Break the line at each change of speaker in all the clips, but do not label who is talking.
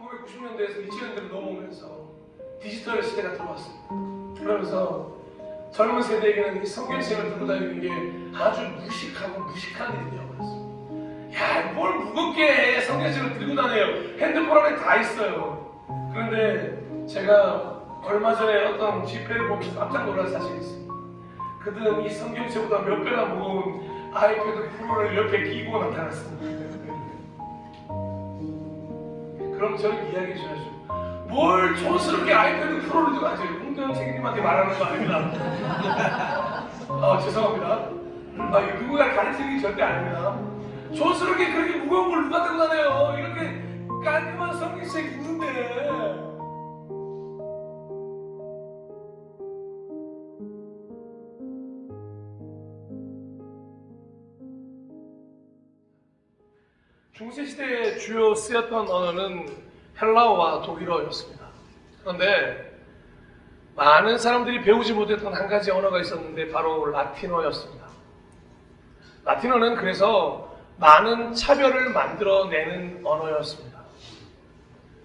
1990년대에서 2000년대로 넘어오면서 디지털 시대가 들어왔습니다. 그러면서 젊은 세대에게는 이 성경책을 들고 다니는 게 아주 무식하고 무식한 일이 되어버렸어요. 야, 뭘 무겁게 해. 성경책을 들고 다녀요. 핸드폰 안에 다 있어요. 그런데 제가 얼마 전에 어떤 집회를 보면서 깜짝 놀란 사실이 있습니다. 그들은 이 성경책보다 몇 배나 무거운 아이패드 프로를 옆에 끼고 나타났습니다. 그럼 저를 이야기해 줘야죠. 뭘 촌스럽게 아이패드 프로를 들고 가세요. 홍대현 책임님한테 말하는 거 아닙니다. 죄송합니다. 이거 누구가 가르치는 게 절대 아닙니다. 촌스럽게 그렇게 무거운 걸 누가 들고 다녀요. 이렇게 깔끔한 성경책 있는데. 중세시대에 주요 쓰였던 언어는 헬라어와 독일어였습니다. 그런데 많은 사람들이 배우지 못했던 한 가지 언어가 있었는데 바로 라틴어였습니다. 라틴어는 그래서 많은 차별을 만들어내는 언어였습니다.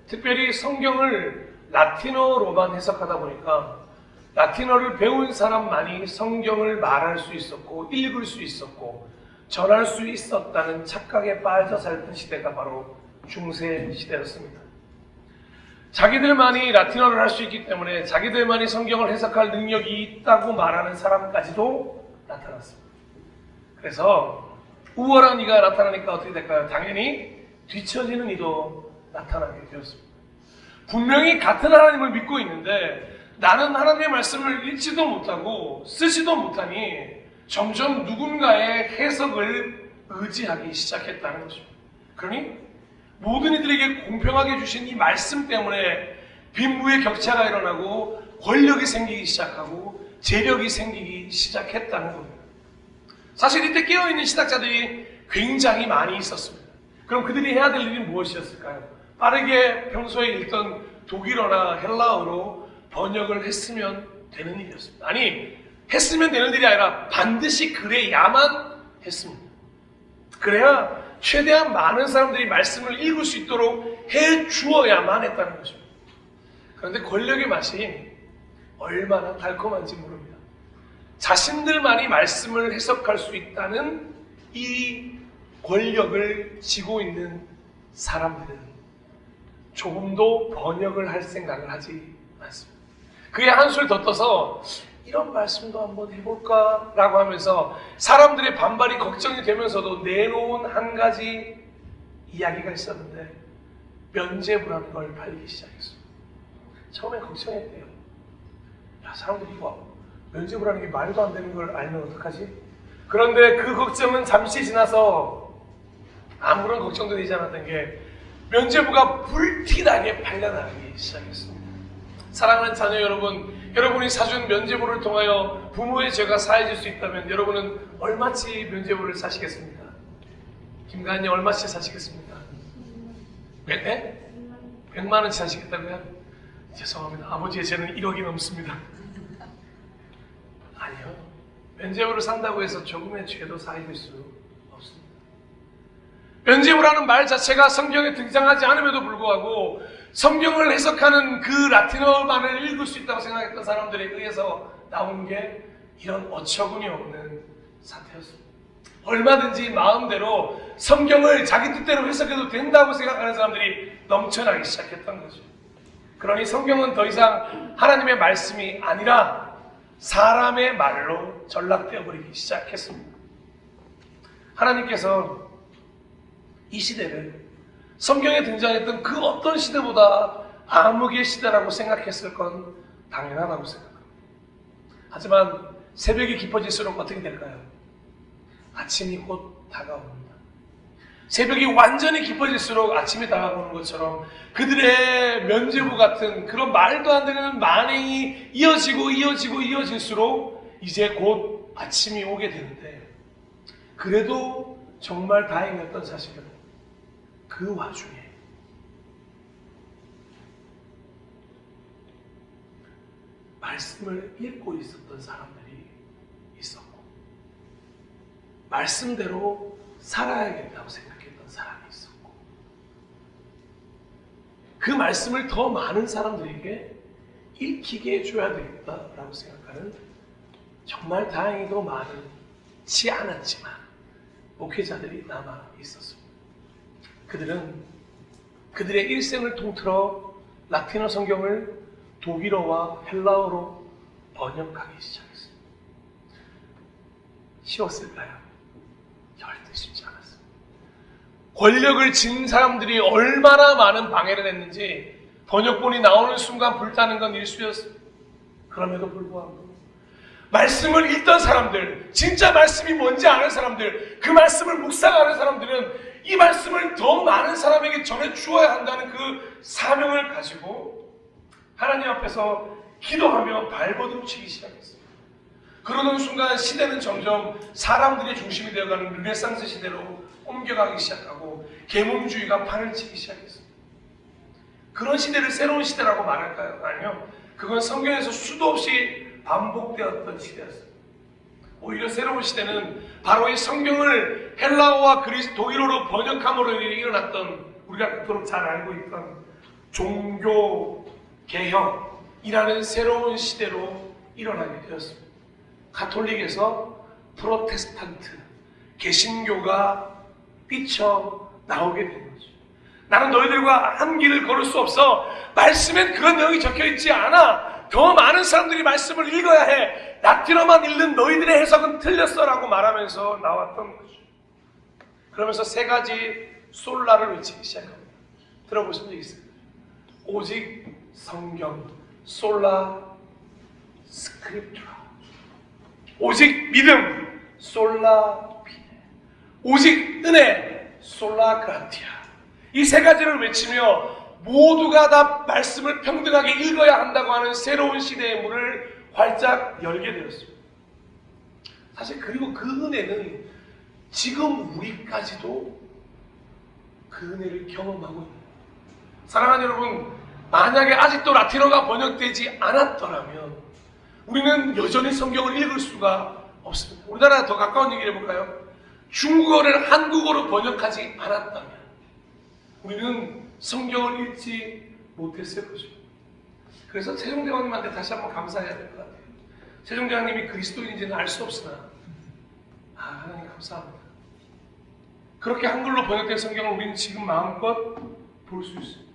특별히 성경을 라틴어로만 해석하다 보니까 라틴어를 배운 사람만이 성경을 말할 수 있었고 읽을 수 있었고 전할 수 있었다는 착각에 빠져 살던 시대가 바로 중세 시대였습니다. 자기들만이 라틴어를 할 수 있기 때문에 자기들만이 성경을 해석할 능력이 있다고 말하는 사람까지도 나타났습니다. 그래서 우월한 이가 나타나니까 어떻게 될까요? 당연히 뒤처지는 이도 나타나게 되었습니다. 분명히 같은 하나님을 믿고 있는데 나는 하나님의 말씀을 읽지도 못하고 쓰지도 못하니 점점 누군가의 해석을 의지하기 시작했다는 것입니다. 그러니 모든 이들에게 공평하게 주신 이 말씀 때문에 빈부의 격차가 일어나고 권력이 생기기 시작하고 재력이 생기기 시작했다는 겁니다. 사실 이때 깨어있는 신학자들이 굉장히 많이 있었습니다. 그럼 그들이 해야 될 일이 무엇이었을까요? 빠르게 평소에 읽던 독일어나 헬라어로 번역을 했으면 되는 일이었습니다. 아니, 했으면 되는 일이 아니라 반드시 그래야만 했습니다. 그래야 최대한 많은 사람들이 말씀을 읽을 수 있도록 해주어야만 했다는 것입니다. 그런데 권력의 맛이 얼마나 달콤한지 모릅니다. 자신들만이 말씀을 해석할 수 있다는 이 권력을 쥐고 있는 사람들은 조금도 번역을 할 생각을 하지 않습니다. 그게 한술 더 떠서 이런 말씀도 한번 해볼까? 라고 하면서 사람들의 반발이 걱정이 되면서도 내놓은 한 가지 이야기가 있었는데 면죄부라는 걸 팔리기 시작했어요. 처음에 걱정했대요. 야, 사람들이 이거 면죄부라는 게 말도 안 되는 걸 알면 어떡하지? 그런데 그 걱정은 잠시 지나서 아무런 걱정도 되지 않았던 게 면죄부가 불티나게 팔려나가기 시작했습니다. 사랑하는 자녀 여러분, 여러분이 사준 면죄부를 통하여 부모의 죄가 사해질 수 있다면 여러분은 얼마치 면죄부를 사시겠습니까? 김가은이 얼마치 사시겠습니까? 네? 100만 원치 사시겠다고요? 죄송합니다. 아버지의 죄는 1억이 넘습니다. 아니요. 면죄부를 산다고 해서 조금의 죄도 사해질 수 없습니다. 면죄부라는 말 자체가 성경에 등장하지 않음에도 불구하고 성경을 해석하는 그 라틴어만을 읽을 수 있다고 생각했던 사람들에 의해서 나온 게 이런 어처구니 없는 사태였습니다. 얼마든지 마음대로 성경을 자기 뜻대로 해석해도 된다고 생각하는 사람들이 넘쳐나기 시작했던 거죠. 그러니 성경은 더 이상 하나님의 말씀이 아니라 사람의 말로 전락되어 버리기 시작했습니다. 하나님께서 이 시대를 성경에 등장했던 그 어떤 시대보다 암흑의 시대라고 생각했을 건 당연하다고 생각합니다. 하지만 새벽이 깊어질수록 어떻게 될까요? 아침이 곧 다가옵니다. 새벽이 완전히 깊어질수록 아침이 다가오는 것처럼 그들의 면죄부 같은 그런 말도 안 되는 만행이 이어질수록 이제 곧 아침이 오게 되는데 그래도 정말 다행이었던 사실은 그 와중에 말씀을 읽고 있었던 사람들이 있었고 말씀대로 살아야겠다고 생각했던 사람이 있었고 그 말씀을 더 많은 사람들에게 읽히게 해줘야 되겠다라고 생각하는 정말 다행히도 많지 않았지만 목회자들이 남아 있었습니다. 그들은 그들의 일생을 통틀어 라틴어 성경을 독일어와 헬라어로 번역하기 시작했습니다. 쉬웠을까요? 절대 쉽지 않았습니다. 권력을 진 사람들이 얼마나 많은 방해를 했는지 번역본이 나오는 순간 불타는 건 일수였습니다. 그럼에도 불구하고 말씀을 읽던 사람들, 진짜 말씀이 뭔지 아는 사람들, 그 말씀을 묵상하는 사람들은 이 말씀을 더 많은 사람에게 전해 주어야 한다는 그 사명을 가지고 하나님 앞에서 기도하며 발버둥 치기 시작했습니다. 그러는 순간 시대는 점점 사람들의 중심이 되어가는 르네상스 시대로 옮겨가기 시작하고 계몽주의가 판을 치기 시작했습니다. 그런 시대를 새로운 시대라고 말할까요? 아니요. 그건 성경에서 수도 없이 반복되었던 시대였습니다. 오히려 새로운 시대는 바로 이 성경을 헬라어와 독일어로 번역함으로 일어났던 우리가 그토록 잘 알고 있던 종교 개혁이라는 새로운 시대로 일어나게 되었습니다. 가톨릭에서 프로테스탄트, 개신교가 삐쳐나오게 된 거죠. 나는 너희들과 한 길을 걸을 수 없어. 말씀엔 그런 내용이 적혀있지 않아. 더 많은 사람들이 말씀을 읽어야 해. 라틴어만 읽는 너희들의 해석은 틀렸어 라고 말하면서 나왔던 거죠. 그러면서 세 가지 솔라를 외치기 시작합니다. 들어보신 적 있어요? 오직 성경, 솔라 스크립투라. 오직 믿음, 솔라 피데. 오직 은혜, 솔라 그라티아. 이 세 가지를 외치며 모두가 다 말씀을 평등하게 읽어야 한다고 하는 새로운 시대의 문을 활짝 열게 되었습니다. 사실 그리고 그 은혜는 지금 우리까지도 그 은혜를 경험하고 있는 거예요. 사랑하는 여러분, 만약에 아직도 라틴어가 번역되지 않았더라면 우리는 여전히 성경을 읽을 수가 없습니다. 우리나라 더 가까운 얘기를 해볼까요? 중국어를 한국어로 번역하지 않았다면 우리는 성경을 읽지 못했을 거죠. 그래서 세종대왕님한테 다시 한번 감사해야 될 것 같아요. 세종대왕님이 그리스도인인지는 알 수 없으나 하나님 감사합니다. 그렇게 한글로 번역된 성경을 우리는 지금 마음껏 볼 수 있습니다.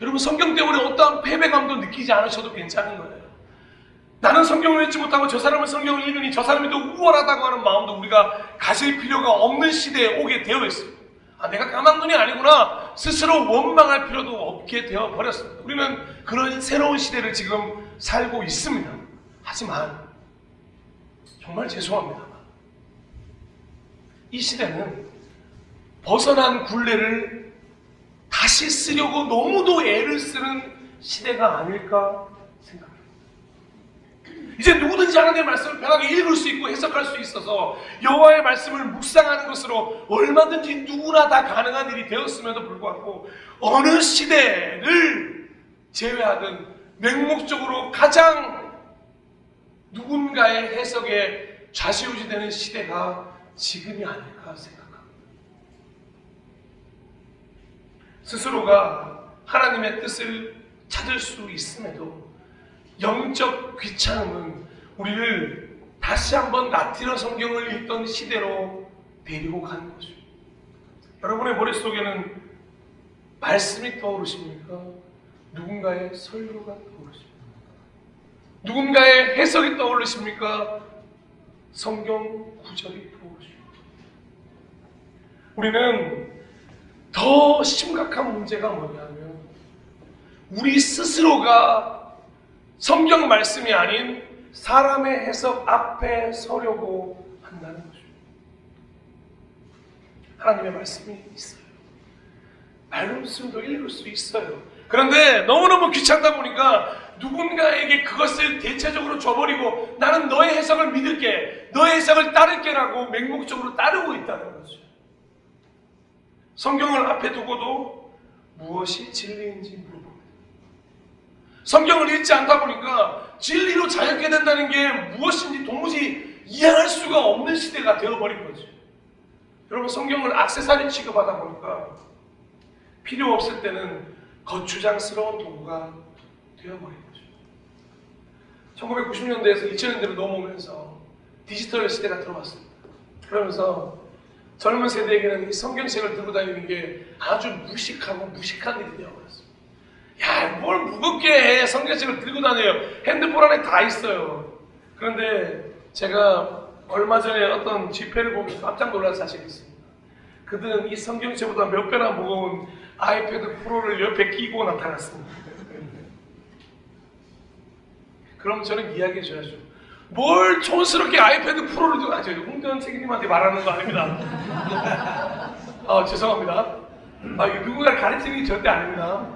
여러분, 성경 때문에 어떠한 패배감도 느끼지 않으셔도 괜찮은 거예요. 나는 성경을 읽지 못하고 저 사람은 성경을 읽으니 저 사람이 더 우월하다고 하는 마음도 우리가 가질 필요가 없는 시대에 오게 되어 있습니다. 내가 까막눈이 아니구나 스스로 원망할 필요도 없게 되어버렸습니다. 우리는 그런 새로운 시대를 지금 살고 있습니다. 하지만 정말 죄송합니다만 이 시대는 벗어난 굴레를 다시 쓰려고 너무도 애를 쓰는 시대가 아닐까 생각합니다. 이제 누구든지 하나님의 말씀을 편하게 읽을 수 있고 해석할 수 있어서 여호와의 말씀을 묵상하는 것으로 얼마든지 누구나 다 가능한 일이 되었음에도 불구하고 어느 시대를 제외하든 맹목적으로 가장 누군가의 해석에 좌지우지되는 시대가 지금이 아닐까 생각합니다. 스스로가 하나님의 뜻을 찾을 수 있음에도 영적 귀찮음은 우리를 다시 한번 라틴어 성경을 읽던 시대로 데리고 가는 거죠. 여러분의 머릿속에는 말씀이 떠오르십니까? 누군가의 설교가 떠오르십니까? 누군가의 해석이 떠오르십니까? 성경 구절이 떠오르십니까? 우리는 더 심각한 문제가 뭐냐면 우리 스스로가 성경 말씀이 아닌 사람의 해석 앞에 서려고 한다는 거죠. 하나님의 말씀이 있어요. 말씀도 읽을 수 있어요. 그런데 너무너무 귀찮다 보니까 누군가에게 그것을 대체적으로 줘버리고 나는 너의 해석을 믿을게, 너의 해석을 따를게라고 맹목적으로 따르고 있다는 거죠. 성경을 앞에 두고도 무엇이 진리인지 물어봅니다. 성경을 읽지 않다 보니까 진리로 자유케 된다는 게 무엇인지 도무지 이해할 수가 없는 시대가 되어버린 거죠. 여러분, 성경을 액세서리 취급하다 보니까 필요 없을 때는 거추장스러운 도구가 되어버린 거죠. 1990년대에서 2000년대로 넘어오면서 디지털 시대가 들어왔습니다. 그러면서 젊은 세대에게는 이 성경책을 들고 다니는 게 아주 무식하고 무식한 일이 되어버렸습니다. 야, 뭘 무겁게 해. 성경책을 들고 다녀요. 핸드폰 안에 다 있어요. 그런데 제가 얼마 전에 어떤 집회를 보면서 깜짝 놀란 사실이 있습니다. 그들은 이 성경책보다 몇 배나 무거운 아이패드 프로를 옆에 끼고 나타났습니다. 그럼 저는 이야기해 줘야죠. 뭘 촌스럽게 아이패드 프로를 들고 다녀요. 홍대원 책임님한테 말하는 거 아닙니다. 죄송합니다. 이거 누군가를 가르치는 게 절대 아닙니다.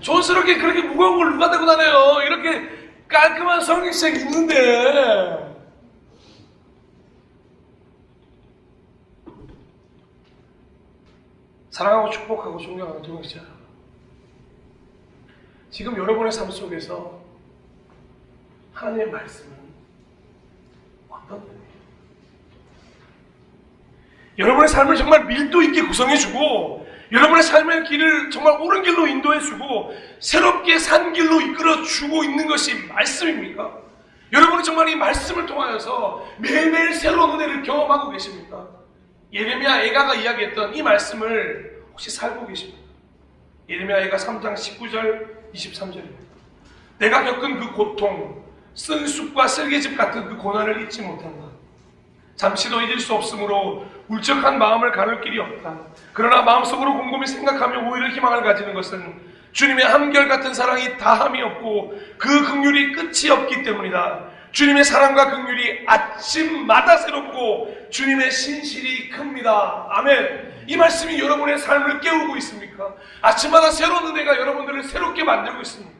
촌스럽게 그렇게 무거운 걸 누가 들고 다녀요. 이렇게 깔끔한 성경책 있는데. 사랑하고 축복하고 존경하는 동역자, 지금 여러분의 삶 속에서 하나님의 말씀은 어떤 의미예요? 여러분의 삶을 정말 밀도 있게 구성해주고 여러분의 삶의 길을 정말 옳은 길로 인도해주고 새롭게 산 길로 이끌어주고 있는 것이 말씀입니까? 여러분은 정말 이 말씀을 통하여서 매일매일 새로운 은혜를 경험하고 계십니까? 예레미야 애가가 이야기했던 이 말씀을 혹시 살고 계십니까? 예레미야 애가 3장 19절 23절입니다. 내가 겪은 그 고통, 쓴 숲과 쓸개집 같은 그 고난을 잊지 못한다. 잠시도 잊을 수 없으므로 울적한 마음을 가눌 길이 없다. 그러나 마음속으로 곰곰이 생각하며 오히려 희망을 가지는 것은 주님의 한결같은 사랑이 다함이 없고 그 긍휼이 끝이 없기 때문이다. 주님의 사랑과 긍휼이 아침마다 새롭고 주님의 신실이 큽니다. 아멘. 이 말씀이 여러분의 삶을 깨우고 있습니까? 아침마다 새로운 은혜가 여러분들을 새롭게 만들고 있습니다.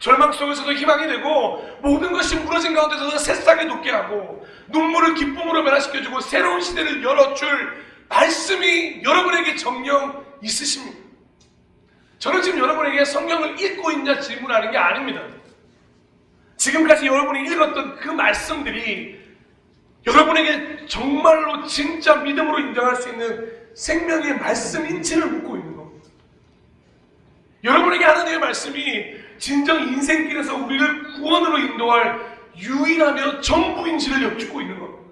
절망 속에서도 희망이 되고 모든 것이 무너진 가운데서도 새싹이 돋게 하고 눈물을 기쁨으로 변화시켜주고 새로운 시대를 열어줄 말씀이 여러분에게 정녕 있으십니다. 저는 지금 여러분에게 성경을 읽고 있냐 질문하는 게 아닙니다. 지금까지 여러분이 읽었던 그 말씀들이 여러분에게 정말로 진짜 믿음으로 인정할 수 있는 생명의 말씀인지를 묻고 있는 겁니다. 여러분에게 하나님의 말씀이 진정 인생길에서 우리를 구원으로 인도할 유일하며 전부인지를 여쭙고 있는 겁니다.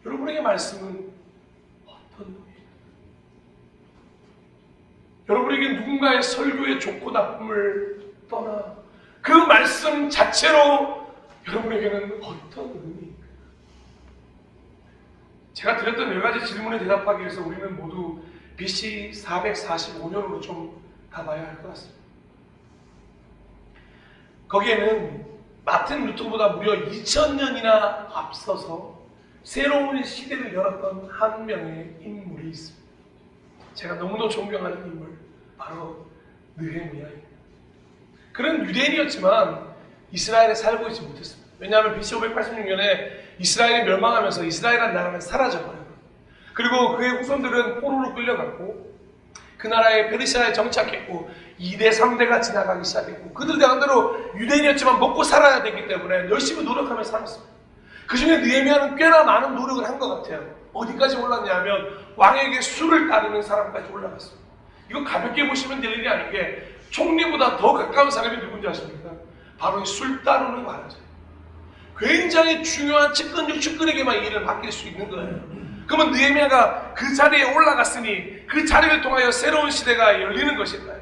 여러분에게 말씀은 어떤 의미입니까? 여러분에게 누군가의 설교의 좋고 나쁨을 떠나 그 말씀 자체로 여러분에게는 어떤 의미입니까? 제가 드렸던 10가지 질문에 대답하기 위해서 우리는 모두 BC 445년으로 좀 가봐야 할 것 같습니다. 거기에는 마틴 루터보다 무려 2000년이나 앞서서 새로운 시대를 열었던 한 명의 인물이 있습니다. 제가 너무도 존경하는 인물, 바로 느헤미야입니다. 그는 유대인이었지만 이스라엘에 살고 있지 못했습니다. 왜냐하면 BC 586년에 이스라엘이 멸망하면서 이스라엘이라는 나라는 사라져버려요. 그리고 그의 후손들은 포로로 끌려갔고 그 나라에 페르시아에 정착했고 2대, 3대가 지나가기 시작했고 그들 나름대로 유대인이었지만 먹고 살아야 되기 때문에 열심히 노력하며 살았습니다. 그 중에 느헤미야는 꽤나 많은 노력을 한 것 같아요. 어디까지 올랐냐면 왕에게 술을 따르는 사람까지 올라갔습니다. 이거 가볍게 보시면 될 일이 아닌 게 총리보다 더 가까운 사람이 누군지 아십니까? 바로 이 술 따르는 관원자예요. 굉장히 중요한 측근에게만 일을 맡길 수 있는 거예요. 그러면 느헤미야가 그 자리에 올라갔으니 그 자리를 통하여 새로운 시대가 열리는 것일까요?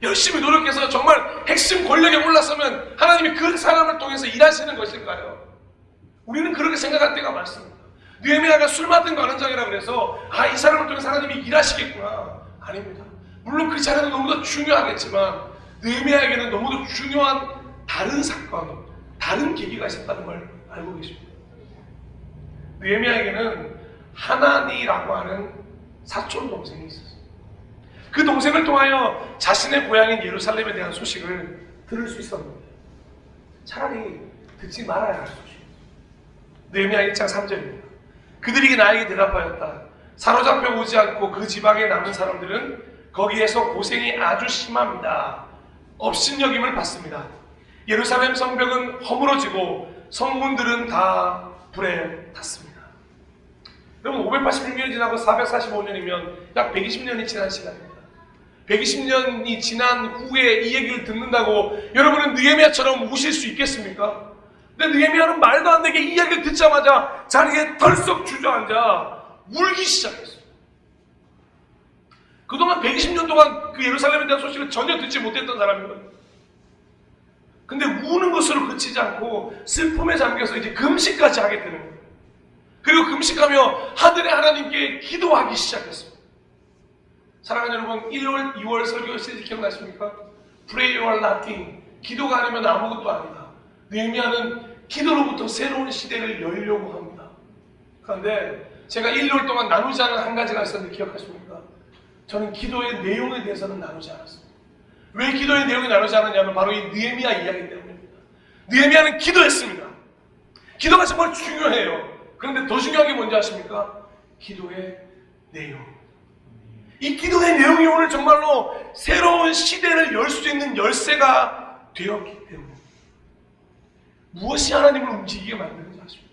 열심히 노력해서 정말 핵심 권력에 올라서면 하나님이 그 사람을 통해서 일하시는 것일까요? 우리는 그렇게 생각할 때가 많습니다. 느헤미야가 술 맡은 관원장이라고 해서 이 사람을 통해서 하나님이 일하시겠구나. 아닙니다. 물론 그 자리는 너무도 중요하겠지만 느헤미야에게는 너무도 중요한 다른 사건, 다른 계기가 있었다는 걸 알고 계십니다. 느헤미야에게는 하나니라고 하는 사촌 동생이 있었어요. 그 동생을 통하여 자신의 고향인 예루살렘에 대한 소식을 들을 수 있었는데 차라리 듣지 말아야 할 소식. 느헤미야 1장 3절입니다. 그들이 나에게 대답하였다. 사로잡혀 오지 않고 그 지방에 남은 사람들은 거기에서 고생이 아주 심합니다. 업신여김을 받습니다. 예루살렘 성벽은 허물어지고 성문들은 다 불에 탔습니다. 그러면 586년이 지나고 445년이면 약 120년이 지난 시간입니다. 120년이 지난 후에 이 얘기를 듣는다고 여러분은 느헤미야처럼 우실 수 있겠습니까? 근데 느헤미야는 말도 안 되게 이 이야기를 듣자마자 자리에 덜썩 주저앉아 울기 시작했어요. 그동안 120년 동안 그 예루살렘에 대한 소식을 전혀 듣지 못했던 사람이거든요. 근데 우는 것으로 그치지 않고 슬픔에 잠겨서 이제 금식까지 하게 되는 거예요. 그리고 금식하며 하늘의 하나님께 기도하기 시작했습니다. 사랑하는 여러분, 1월, 2월 설교 시리즈 기억나십니까? Pray or nothing. 기도가 아니면 아무것도 아니다. 느헤미야는 기도로부터 새로운 시대를 열려고 합니다. 그런데 제가 1년 동안 나누지 않은 한 가지가 있었는데 기억하십니까? 저는 기도의 내용에 대해서는 나누지 않았습니다. 왜 기도의 내용이 나누지 않았냐면 바로 이 느헤미야 이야기 때문입니다. 느헤미야는 기도했습니다. 기도가 정말 중요해요. 그런데 더 중요한 게 뭔지 아십니까? 기도의 내용. 이 기도의 내용이 오늘 정말로 새로운 시대를 열 수 있는 열쇠가 되었기 때문에 무엇이 하나님을 움직이게 만드는지 아십니까?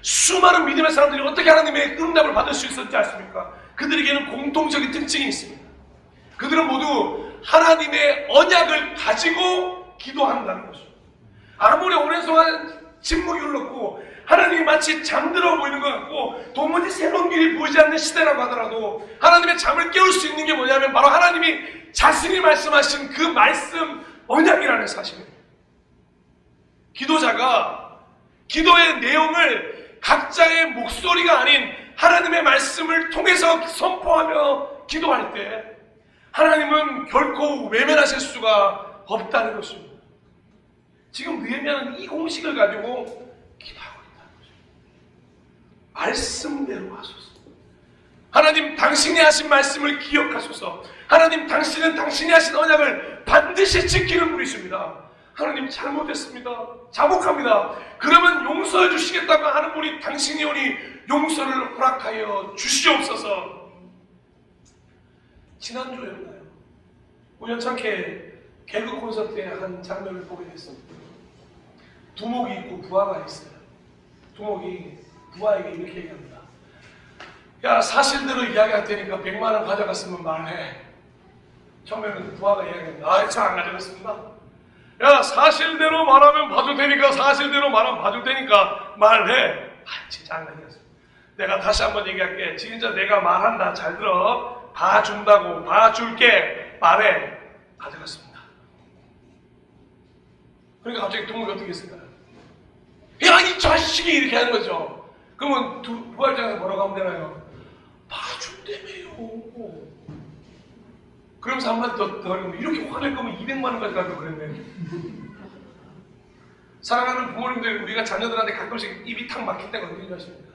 수많은 믿음의 사람들이 어떻게 하나님의 응답을 받을 수 있었지 아십니까? 그들에게는 공통적인 특징이 있습니다. 그들은 모두 하나님의 언약을 가지고 기도한다는 것입니다. 아무리 오랜 동안 침묵이 흘렀고 하나님이 마치 잠들어 보이는 것 같고 도무지 새로운 길이 보이지 않는 시대라고 하더라도 하나님의 잠을 깨울 수 있는 게 뭐냐면 바로 하나님이 자신이 말씀하신 그 말씀 언약이라는 사실입니다. 기도자가 기도의 내용을 각자의 목소리가 아닌 하나님의 말씀을 통해서 선포하며 기도할 때 하나님은 결코 외면하실 수가 없다는 것입니다. 지금 느헤미야는 이 공식을 가지고 기도하고 있다는 것입니다. 말씀대로 하소서. 하나님 당신이 하신 말씀을 기억하소서. 하나님 당신은 당신이 하신 언약을 반드시 지키는 분이십니다. 하나님 잘못했습니다. 자복합니다. 그러면 용서해 주시겠다고 하는 분이 당신이 오니 용서를 허락하여 주시옵소서. 지난주였나요? 우연찮게 개그 콘서트의 한 장면을 보게 됐습니다. 두목이 있고 부하가 있어요. 두목이 부하에게 이렇게 얘기합니다. 야, 사실대로 이야기할 테니까 100만 원 가져갔으면 말해. 처음에는 부하가 이야기합니다. 아, 저 안 가져갔습니다. 야, 사실대로 말하면 봐줄 테니까, 사실대로 말하면 봐줄 테니까 말해. 아, 진짜 안 가져갔어. 내가 다시 한번 얘기할게. 진짜 내가 말한다. 잘 들어. 봐준다고. 봐줄게. 말해. 가져갔습니다. 그러니까 갑자기 동물이 어떻게 했을까요? 야, 이 자식이! 이렇게 하는 거죠. 그러면 부활장에서 뭐라고 하면 되나요? 봐준다며요. 그러면서 한마디 더 하면 이렇게 화낼 거면 200만 원까지 가고 그랬네. 사랑하는 부모님들, 우리가 자녀들한테 가끔씩 입이 탁 막힐 때가 어딘지 아십니까?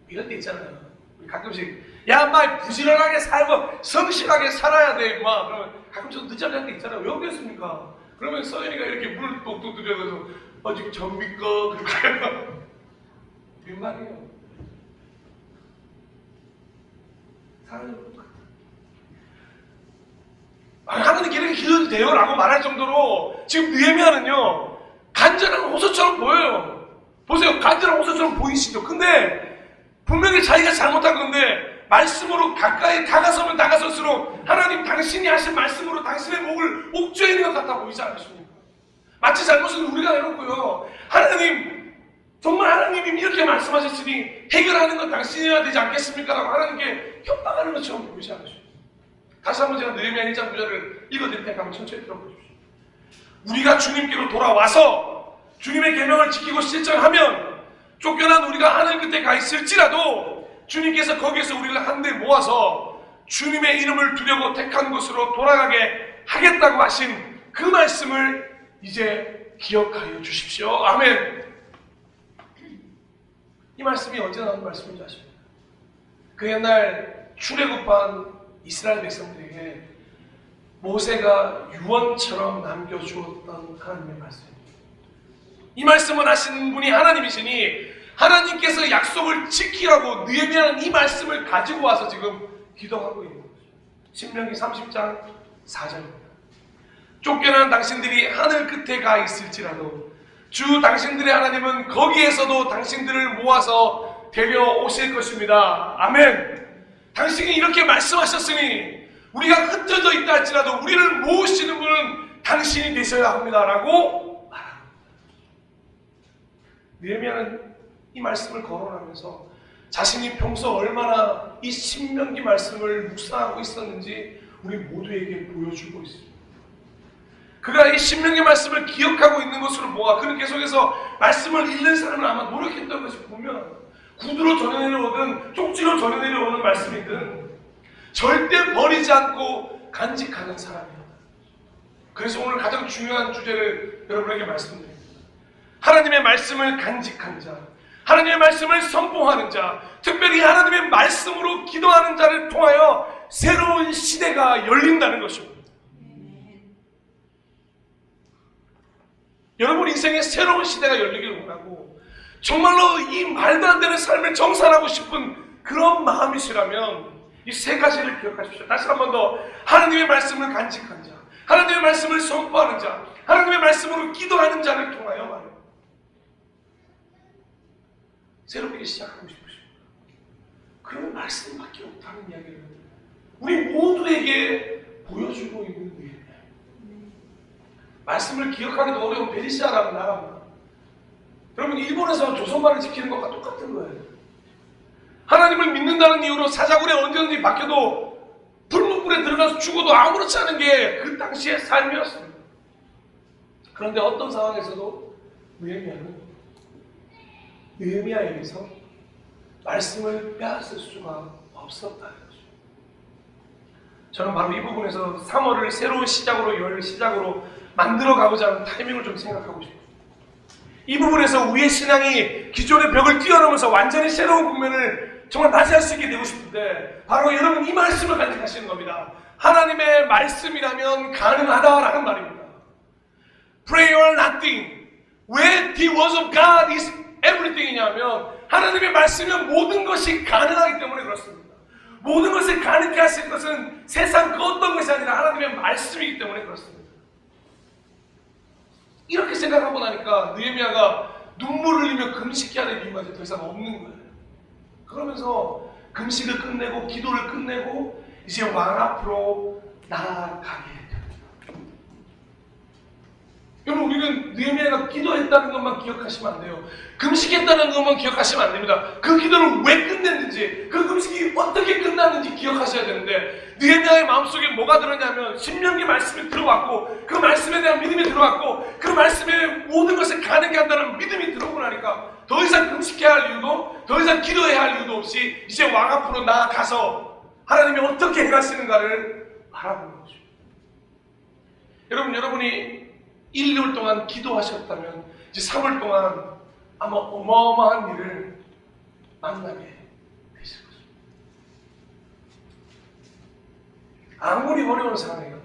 이럴 때 있잖아요. 우리 가끔씩 야, 인마 부지런하게 살고 성실하게 살아야 돼, 인마. 그러면 가끔씩 늦잠 잘 때 있잖아요. 왜 그랬습니까? 그러면 서연이가 이렇게 물을 똑똑 들여서 아직 접니까? 그렇게 해요. 민망해요. 사랑해요. 하나님 길에 기도해도 돼요? 라고 말할 정도로 지금 느헤미야는요 간절한 호소처럼 보여요. 보세요. 간절한 호소처럼 보이시죠? 근데 분명히 자기가 잘못한 건데 말씀으로 가까이 다가서면 다가설수록 하나님 당신이 하신 말씀으로 당신의 목을 옥죄어 있는 것 같아 보이지 않으십니까? 마치 잘못은 우리가 해놓고요 하나님 정말 하나님이 이렇게 말씀하셨으니 해결하는 건 당신이어야 되지 않겠습니까? 라고 하나님께 협박하는 것처럼 보이지 않으십니까? 다시 한번 제가 느헤미야 1장 9절을 읽어드릴 테니까 한번 천천히 들어보십시오. 우리가 주님께로 돌아와서 주님의 계명을 지키고 실천하면 쫓겨난 우리가 하늘 끝에 가 있을지라도 주님께서 거기에서 우리를 한데 모아서 주님의 이름을 두려고 택한 곳으로 돌아가게 하겠다고 하신 그 말씀을 이제 기억하여 주십시오. 아멘. 이 말씀이 언제 나온 말씀인지 아십니까? 그 옛날 출애굽한 이스라엘 백성들에게 모세가 유언처럼 남겨주었던 하나님의 말씀입니다. 이 말씀을 하신 분이 하나님이시니 하나님께서 약속을 지키라고 느헤미야는 이 말씀을 가지고 와서 지금 기도하고 있는 거죠. 신명기 30장 4절입니다. 쫓겨난 당신들이 하늘 끝에 가 있을지라도 주 당신들의 하나님은 거기에서도 당신들을 모아서 데려오실 것입니다. 아멘. 당신이 이렇게 말씀하셨으니 우리가 흩어져 있다 할지라도 우리를 모으시는 분은 당신이 되셔야 합니다. 라고 말합니다. 느헤미야는 이 말씀을 거론하면서 자신이 평소 얼마나 이 신명기 말씀을 묵상하고 있었는지 우리 모두에게 보여주고 있습니다. 그가 이 신명기 말씀을 기억하고 있는 것으로 보아 그는 계속해서 말씀을 읽는 사람은 아마 노력했던 것을 보면 구두로 전해내려오든 쪽지로 전해내려오는 말씀이든 절대 버리지 않고 간직하는 사람이었다. 그래서 오늘 가장 중요한 주제를 여러분에게 말씀드립니다. 하나님의 말씀을 간직한 자, 하나님의 말씀을 선포하는 자, 특별히 하나님의 말씀으로 기도하는 자를 통하여 새로운 시대가 열린다는 것입니다. 여러분 인생에 새로운 시대가 열리길 원하고 정말로 이 말도 안 되는 삶을 정산하고 싶은 그런 마음이시라면 이 세 가지를 기억하십시오. 다시 한 번 더 하나님의 말씀을 간직한 자, 하나님의 말씀을 선포하는 자, 하나님의 말씀으로 기도하는 자를 통하여 말입니다. 새롭게 시작하고 싶으십니다. 그런 말씀밖에 없다는 이야기를 우리 모두에게 보여주고 있는 거예요. 말씀을 기억하기도 어려운 베리시아라는 나라입니다. 여러분 일본에서 조선말을 지키는 것과 똑같은 거예요. 하나님을 믿는다는 이유로 사자굴에 언제든지 박혀도 불문불에 들어가서 죽어도 아무렇지 않은 게 그 당시의 삶이었습니다. 그런데 어떤 상황에서도 느헤미야에게서 말씀을 빼앗을 수가 없었다는 거죠. 저는 바로 이 부분에서 3월을 새로운 시작으로 열 시작으로 만들어가고자 하는 타이밍을 좀 생각하고 싶어요. 이 부분에서 우리의 신앙이 기존의 벽을 뛰어넘어서 완전히 새로운 국면을 정말 맞이할 수 있게 되고 싶은데 바로 여러분 이 말씀을 간직하시는 겁니다. 하나님의 말씀이라면 가능하다라는 말입니다. Pray or nothing. 왜 the words of God is everything이냐면 하나님의 말씀은 모든 것이 가능하기 때문에 그렇습니다. 모든 것을 가능케 하실 것은 세상 그 어떤 것이 아니라 하나님의 말씀이기 때문에 그렇습니다. 이렇게 생각하고 나니까 느헤미야가 눈물을 흘리며 금식해야 될 이유가 더 이상 없는 거예요. 그러면서 금식을 끝내고 기도를 끝내고 이제 왕 앞으로 나아가게 됩니다. 여러분 우리는 느헤미야가 기도했다는 것만 기억하시면 안 돼요. 금식했다는 것만 기억하시면 안 됩니다. 그 기도를 왜 끝냈는지 그 금식이 어떻게 끝났는지 기억하셔야 되는데 느헤미야의 마음속에 뭐가 들었냐면 신명기 말씀이 들어왔고 그 말씀에 대한 믿음이 들어왔고 그 말씀에 모든 것을 가능하게 한다는 믿음이 들어오고 나니까 더 이상 금식해야 할 이유도 더 이상 기도해야 할 이유도 없이 이제 왕 앞으로 나아가서 하나님이 어떻게 행하시는가를 바라보는 거죠. 여러분이 1, 2월 동안 기도하셨다면 이제 3월 동안 아마 어마어마한 일을 만나게 되실 것입니다. 아무리 어려운 상황이라도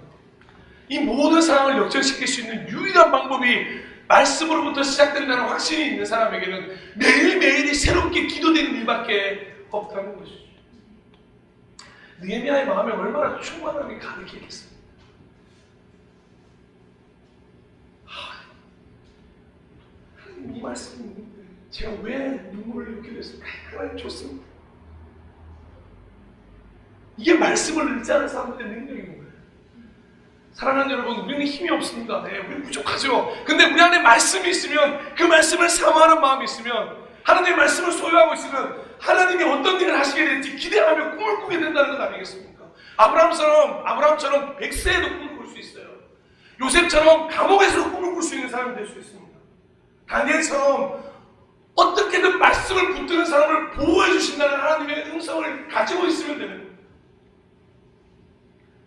이 모든 상황을 역전시킬 수 있는 유일한 방법이 말씀으로부터 시작된다는 확신이 있는 사람에게는 매일매일이 새롭게 기도되는 일밖에 없다는 것이죠. 느헤미야의 마음에 얼마나 충만함이 가득했겠습니까? 하나님 이 말씀이 있는데 제가 왜 눈물을 흘리게 됐을까? 하나님 좋습니다. 이게 말씀을 읽지 않은 사람들의 능력인 거예요. 사랑하는 여러분, 우리는 힘이 없습니다. 네, 우리는 부족하죠. 근데 우리 안에 말씀이 있으면 그 말씀을 사모하는 마음이 있으면 하나님의 말씀을 소유하고 있으면 하나님이 어떤 일을 하시게 될지 기대하며 꿈을 꾸게 된다는 것 아니겠습니까? 아브라함처럼 백세에도 꿈을 꿀 수 있어요. 요셉처럼 감옥에서 꿈을 꿀 수 있는 사람이 될 수 있습니다. 다니엘처럼 어떻게든 말씀을 붙드는 사람을 보호해 주신다는 하나님의 음성을 가지고 있으면 되는 거예요.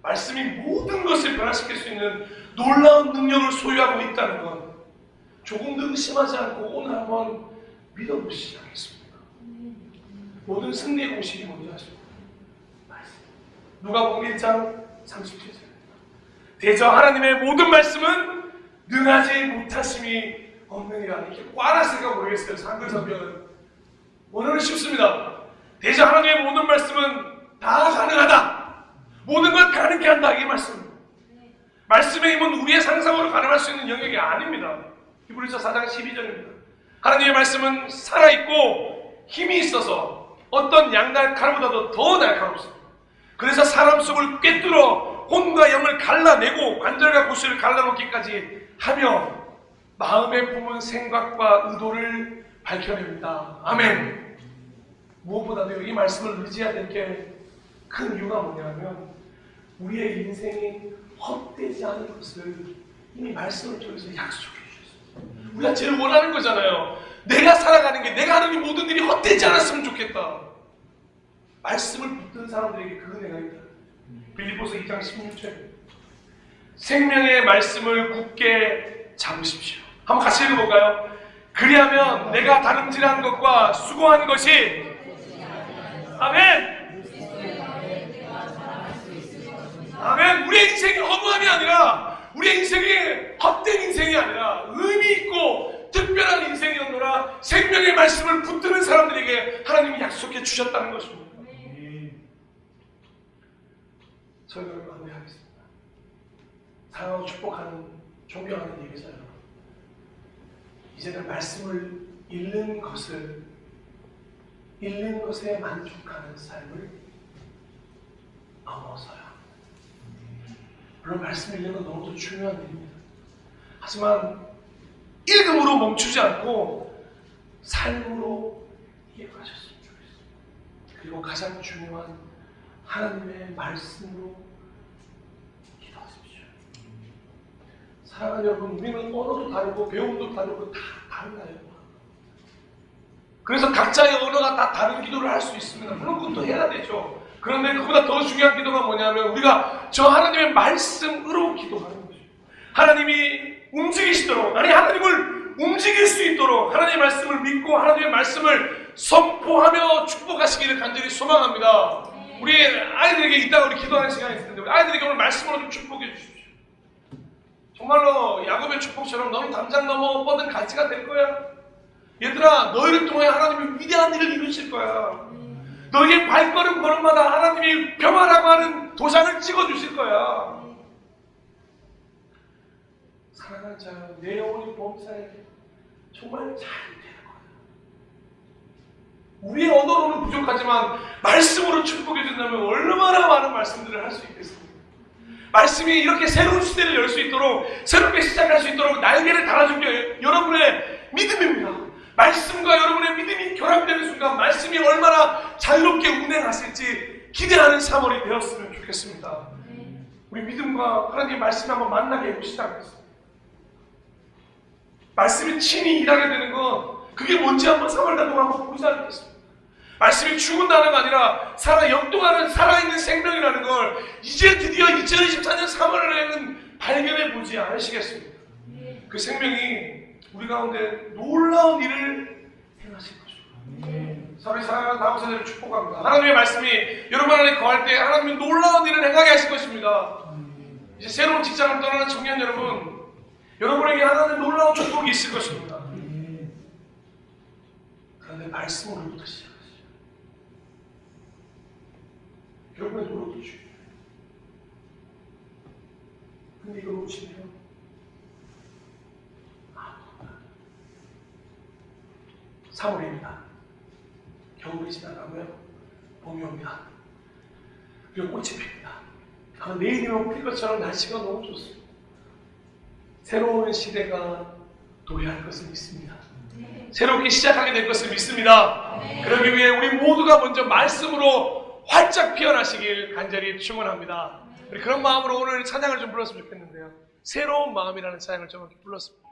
말씀이 모든 것을 변화시킬 수 있는 놀라운 능력을 소유하고 있다는 건 조금도 의심하지 않고 오늘 한번 믿어보시지 않겠습니까? 모든 승리의 공식이 뭔지 아십니까? 말씀. 누가복음 1장 37절입니다. 대저 하나님의 모든 말씀은 능하지 못하심이 없느니라. 이렇게 꽈놨을까 모르겠어요. 한글 성경은. 오늘은 쉽습니다. 대저 하나님의 모든 말씀은 다 가능하다. 모든 걸 가능케 한다. 이게 말씀입니다. 말씀의 힘은 우리의 상상으로 가능할 수 있는 영역이 아닙니다. 히브리서 4장 12절입니다. 하나님의 말씀은 살아있고 힘이 있어서 어떤 양날칼보다도 더 날카롭습니다. 그래서 사람 속을 꿰뚫어 혼과 영을 갈라내고 관절과 구실을 갈라놓기까지 하며 마음에 품은 생각과 의도를 밝혀냅니다. 아멘. 무엇보다도 이 말씀을 의지해야 될 게 큰 이유가 뭐냐면 우리의 인생이 헛되지 않은 것을 이미 말씀을 통해서 약속해 주셨어요. 우리가 제일 원하는 거잖아요. 내가 살아가는 게 내가 하는 이 모든 일이 헛되지 않았으면 좋겠다. 말씀을 붙든 사람들에게 그 은혜가 있다. 빌립보서 2장 16절 생명의 말씀을 굳게 잡으십시오. 한번 같이 읽어볼까요? 그리하면 내가 다름질한 것과 수고한 것이 아멘! 아멘! 우리의 인생이 허무함이 아니라 우리의 인생이 헛된 인생이 아니라 의미 있고 특별한 인생이었노라 생명의 말씀을 붙드는 사람들에게 하나님이 약속해 주셨다는 것입니다. 저희를 마무리하겠습니다. 사랑하고 축복하는 존경하는 예배자 여러분, 이제는 말씀을 읽는 것에 만족하는 삶을 넘어서야 합니다. 물론 말씀 읽는 건 너무도 중요한 일입니다. 하지만 읽음으로 멈추지 않고 삶으로 이어가셨으면 좋겠습니다. 그리고 가장 중요한 하나님의 말씀으로 기도하십시오. 사랑하는 여러분, 우리는 언어도 다르고 배움도 다르고 다 달라요. 그래서 각자의 언어가 다 다른 기도를 할 수 있습니다. 물론 그것도 해야 되죠. 그런데 그보다 더 중요한 기도가 뭐냐면 우리가 저 하나님의 말씀으로 기도하는 거죠. 하나님이 움직이시도록, 아니 하나님을 움직일 수 있도록 하나님의 말씀을 믿고 하나님의 말씀을 선포하며 축복하시기를 간절히 소망합니다. 우리 아이들에게 이따가 우리 기도하는 시간이 있을 텐데 우리 아이들에게 오늘 말씀으로 좀 축복해 주십시오. 정말로 야곱의 축복처럼 너는 당장 넘어 뻗은 가지가 될 거야. 얘들아, 너희를 통해 하나님이 위대한 일을 이루실 거야. 너희의 발걸음 걸음마다 하나님이 평화라고 하는 도장을 찍어주실 거야. 사랑하는 자여, 내 영혼이 범사에 정말 잘 될 거야. 우리의 언어로는 부족하지만 말씀으로 축복해 준다면 얼마나 많은 말씀들을 할 수 있겠습니까? 말씀이 이렇게 새로운 시대를 열 수 있도록, 새롭게 시작할 수 있도록 날개를 달아준 게 여러분의 믿음입니다. 말씀과 여러분의 믿음이 결합되는 순간 말씀이 얼마나 자유롭게 운행하실지 기대하는 3월이 되었으면 좋겠습니다. 우리 믿음과 하나님의 말씀을 한번 만나게 해보시다. 말씀이 친히 일하게 되는 건 그게 뭔지 한번 3월달 동안 한번 보지 않겠습니다. 말씀이 죽은 단어가 아니라 역동하는 살아있는 생명이라는 걸 이제 드디어 2024년 3월에는 발견해 보지 않으시겠습니까? 그 생명이 우리 가운데 놀라운 일을 행하실 것입니다. 서로 사랑하는 다음 세대를 축복합니다. 하나님의 말씀이 여러분 안에 거할 때 하나님이 놀라운 일을 행하게 하실 것입니다. 이제 새로운 직장을 떠나는 청년 여러분, 여러분에게 하나님의 놀라운 축복이 있을 것입니다. 그런데 말씀으로부터 시작하시죠. 여러분의 노력도 중요해요. 근데 이거 놓치면 3월입니다. 겨울이 지나가고요. 봄이 옵니다. 그리고 꽃이 핍니다. 아마 내일이면 필 것처럼 날씨가 너무 좋습니다. 새로운 시대가 도래할 것을 믿습니다. 새롭게 시작하게 될 것을 믿습니다. 그러기 위해 우리 모두가 먼저 말씀으로 활짝 피어나시길 간절히 축원합니다. 그런 마음으로 오늘 찬양을 좀 불렀으면 좋겠는데요. 새로운 마음이라는 찬양을 좀 불렀습니다.